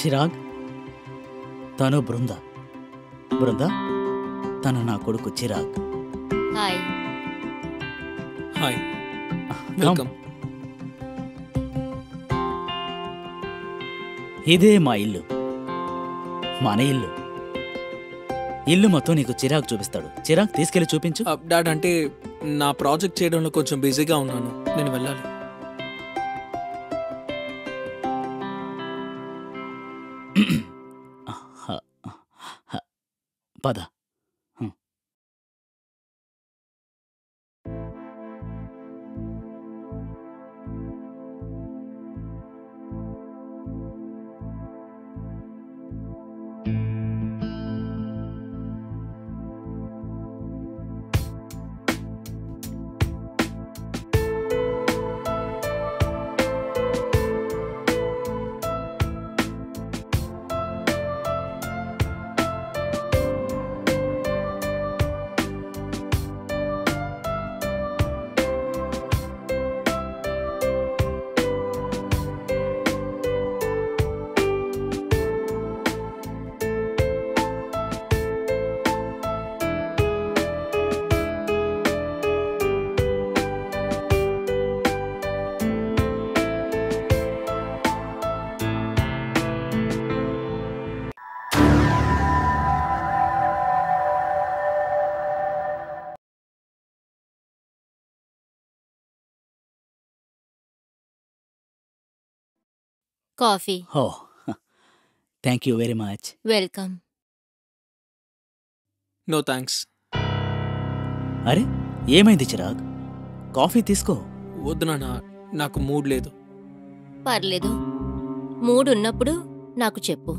చిరాగ్, తను బృంద. బృంద, తను నా కొడుకు చిరాగ్. హాయ్. Hi, welcome. ఇదే మా ఇల్లు, మన ఇల్లు. ఇల్లు మొత్తం నీకు చిరాగ్ చూపిస్తాడు. చిరాగ్, తీసుకెళ్లి చూపించు. డాడ్, అంటే నా ప్రాజెక్ట్ చేయడంలో కొంచెం బిజీగా ఉన్నాను, నేను వెళ్ళాలి. పద. Coffee. Oh, thank you very much. Welcome. No thanks. అరే, ఏమైంది చిరాగ్? కాఫీ తీసుకో. వద్దు నాన్న, నాకు మూడ్ లేదు. పర్లేదు, మూడ్ ఉన్నప్పుడు నాకు చెప్పు.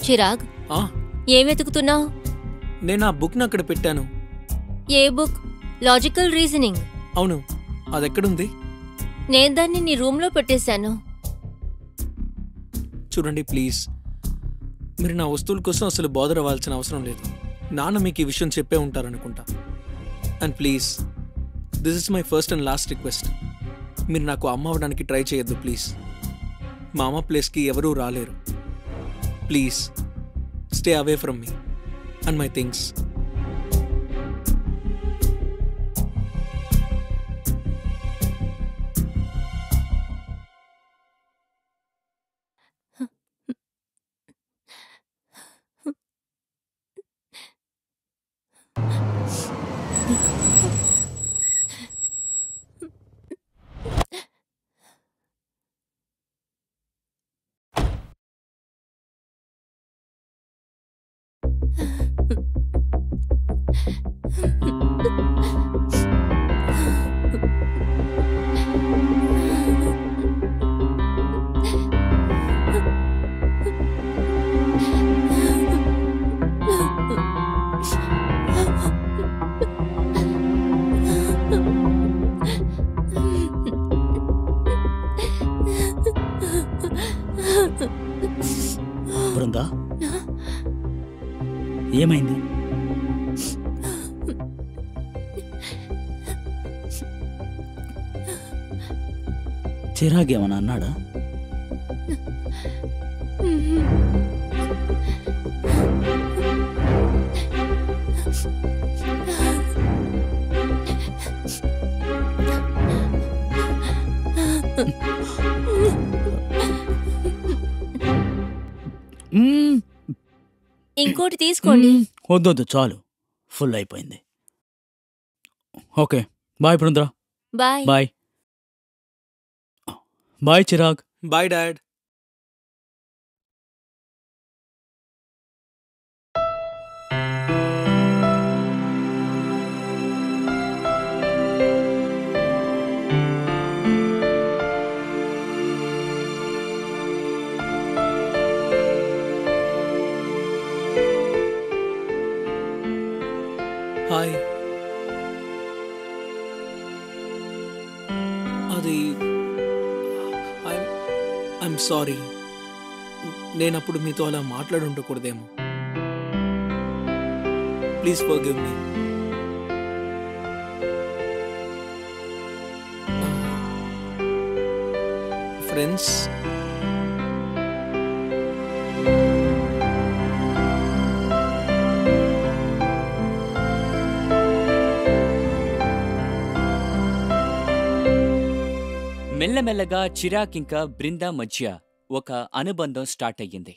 చిరాగ్, ఏం వెతుకుతున్నావు? నేను ఆ బుక్ని అక్కడ పెట్టాను. ఏ బుక్? Logical reasoning. అవును, అదెక్కడుంది? నేను దాన్ని నీ రూమ్లో పెట్టేశాను. చూడండి ప్లీజ్, మీరు నా వస్తువుల కోసం అసలు బాధర్ అవ్వాల్సిన అవసరం లేదు. నాన్న మీకు ఈ విషయం చెప్పే ఉంటారనుకుంటా. And please, this is my first and last request. మీరు నాకు అమ్మ అవ్వడానికి ట్రై చేయొద్దు ప్లీజ్. మా అమ్మ ప్లేస్కి ఎవరూ రాలేరు. Please stay away from me and my things. Brinda, ఏమైంది? చిరాగ్ ఏమన్నా అన్నాడా? ఇంకోటి తీసుకోండి. వద్దొద్దు, చాలు, ఫుల్ అయిపోయింది. Okay, bye Brinda. Bye. Bye bye Chirag. Bye dad. Hi. అది ఐఎమ్ సారీ. నేనప్పుడు మీతో అలా మాట్లాడి ఉండకూడదేమో. Please forgive me. ఫ్రెండ్స్, మెల్లమెల్లగా చిరాక్ ఇంకా బృందా మధ్య ఒక అనుబంధం స్టార్ట్ అయ్యింది.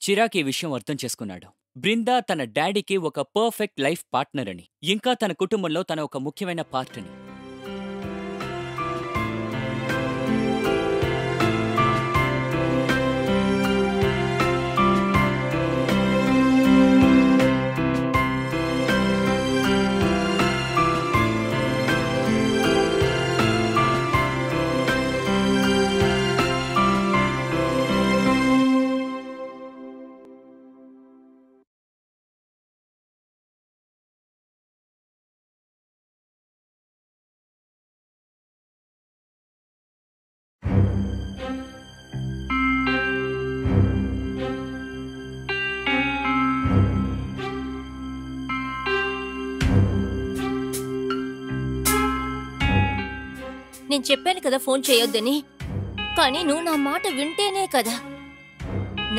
చిరాక్ ఈ విషయం అర్థం చేసుకున్నాడు. బృందా తన డాడీకి ఒక పర్ఫెక్ట్ లైఫ్ పార్ట్నర్ అని, ఇంకా తన కుటుంబంలో తన ఒక ముఖ్యమైన పార్ట్ అని. నేను చెప్పాను కదా ఫోన్ చేయొద్దని, కానీ నువ్వు నా మాట వింటేనే కదా.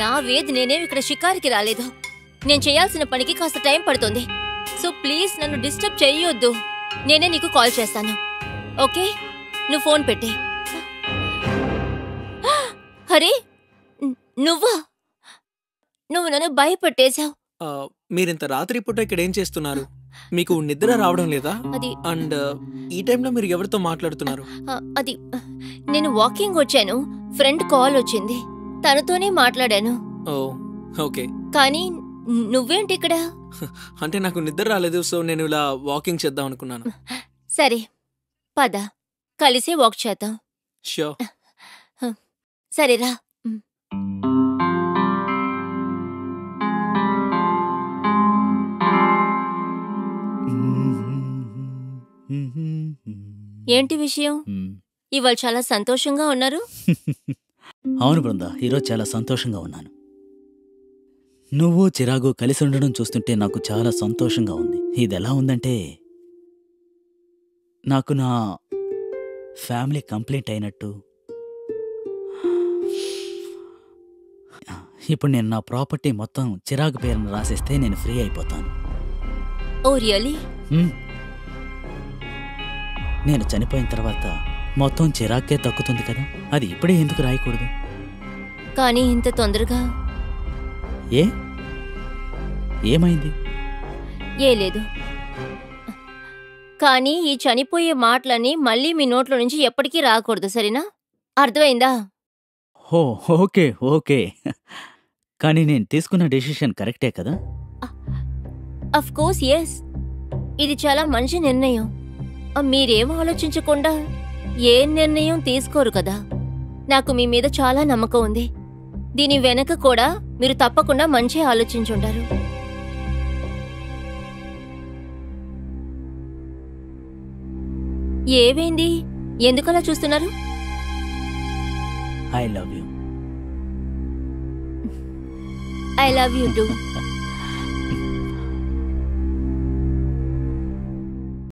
నా వేది నేనేం ఇక్కడ షికారికి రాలేదు. నేను చేయాల్సిన పనికి కాస్త టైం పడుతుంది. సో ప్లీజ్ నన్ను డిస్టర్బ్ చేయొద్దు. నేనే నీకు కాల్ చేస్తాను, ఓకే? నువ్వు ఫోన్ పెట్టి. హరి, నువ్వు నన్ను భయపెట్టేశావు. మీరింత రాత్రి పూట ఇక్కడ ఏం చేస్తున్నారు? మీకు నిద్ర రావడం లేదా? అండ్ ఈ టైంలో మీరు ఎవరితో మాట్లాడుతున్నారు? అది నేను వాకింగ్ వచ్చాను, ఫ్రెండ్ కాల్ వచ్చింది, తనతోనే మాట్లాడాను. ఓ ఓకే. కానీ నువ్వేంటి ఇక్కడ? అంటే నాకు నిద్ర రాలేదు, సో నేను ఇలా వాకింగ్ చేద్దాం అనుకున్నాను. సరే పద, కలిసే వాక్ చేద్దాం. ష్యూర్. సరేరా. ఏంటి విషయం? ఇవాళ చాలా సంతోషంగా ఉన్నారు. అవును బృందా, ఈరోజు చాలా సంతోషంగా ఉన్నాను. నువ్వు చిరాగు కలిసి ఉండడం చూస్తుంటే నాకు చాలా సంతోషంగా ఉంది. ఇదెలా ఉందంటే నాకు నా ఫ్యామిలీ కంప్లీట్ అయినట్టు. ఇప్పుడు నేను నా ప్రాపర్టీ మొత్తం చిరాగు పేరును రాసేస్తే నేను ఫ్రీ అయిపోతాను. Oh really? నేను చనిపోయిన తర్వాత మొత్తం చిరాకే తక్కుతుంది కదా, అది ఇప్పుడే ఎందుకు రాయకూడదు? కానీ ఇంత తొందరగా? ఏమైంది? ఏ లేదు, కానీ ఈ చనిపోయే మాటలని మళ్ళీ మీ నోట్లో నుంచి ఎప్పటికీ రాకూడదు, సరేనా? అర్థమైందా? Oh okay okay. కానీ నేను తీసుకున్న డెసిషన్ కరెక్టే కదా? Of course yes. ఇది చాలా మంచి నిర్ణయం. మీరేం ఆలోచించకుండా ఏ నిర్ణయం తీసుకోరు కదా. నాకు మీ మీద చాలా నమ్మకం ఉంది. దీని వెనక కూడా మీరు తప్పకుండా మంచి ఆలోచించుంటారు. ఏవైంది? ఎందుకలా చూస్తున్నారు? I love you. I love you two.